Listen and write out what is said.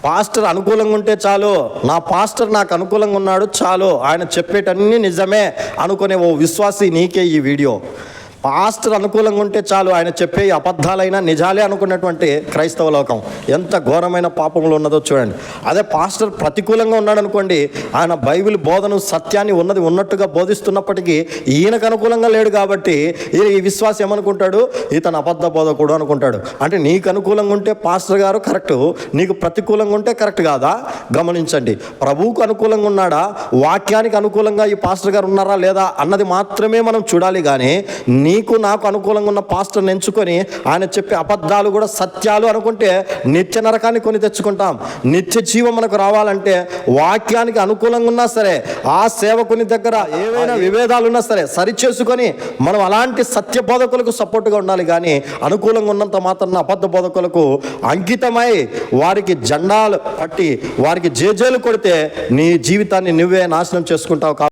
Pastor అనుకూలంగా ఉంటే చాలు, నా పాస్టర్ నాకు అనుకూలంగా ఉన్నాడు చాలు, ఆయన చెప్పేటన్నీ నిజమే అనుకునే ఓ విశ్వాసి నీకే ఈ వీడియో. పాస్టర్ అనుకూలంగా ఉంటే చాలు, ఆయన చెప్పే అబద్ధాలైనా నిజాలే అనుకున్నటువంటి క్రైస్తవ లోకం ఎంత ఘోరమైన పాపంలో ఉన్నదో చూడండి. అదే పాస్టర్ ప్రతికూలంగా ఉన్నాడు అనుకోండి, ఆయన బైబిల్ బోధను సత్యాన్ని ఉన్నది ఉన్నట్టుగా బోధిస్తున్నప్పటికీ ఈయనకు అనుకూలంగా లేడు కాబట్టి ఈ విశ్వాసం ఏమనుకుంటాడు, ఇతను అబద్ధ బోధకుడు అనుకుంటాడు. అంటే నీకు అనుకూలంగా ఉంటే పాస్టర్ గారు కరెక్టు, నీకు ప్రతికూలంగా ఉంటే కరెక్ట్ కాదా? గమనించండి. ప్రభువుకు అనుకూలంగా ఉన్నాడా, వాక్యానికి అనుకూలంగా ఈ పాస్టర్ గారు ఉన్నారా లేదా అన్నది మాత్రమే మనం చూడాలి. కానీ నీకు నాకు అనుకూలంగా ఉన్న పాస్టర్ని ఎంచుకొని ఆయన చెప్పే అబద్ధాలు కూడా సత్యాలు అనుకుంటే నిత్య నరకాన్ని కొని తెచ్చుకుంటాం. నిత్య జీవం మనకు రావాలంటే వాక్యానికి అనుకూలంగా ఉన్నా సరే, ఆ సేవకుని దగ్గర ఏవైనా విభేదాలు ఉన్నా సరే సరిచేసుకొని మనం అలాంటి సత్య బోధకులకు సపోర్ట్గా ఉండాలి. కానీ అనుకూలంగా ఉన్నంత మాత్రం అబద్ధ బోధకులకు అంకితమై వారికి జెండాలు పట్టి వారికి జేజేలు కొడితే నీ జీవితాన్ని నువ్వే నాశనం చేసుకుంటావు.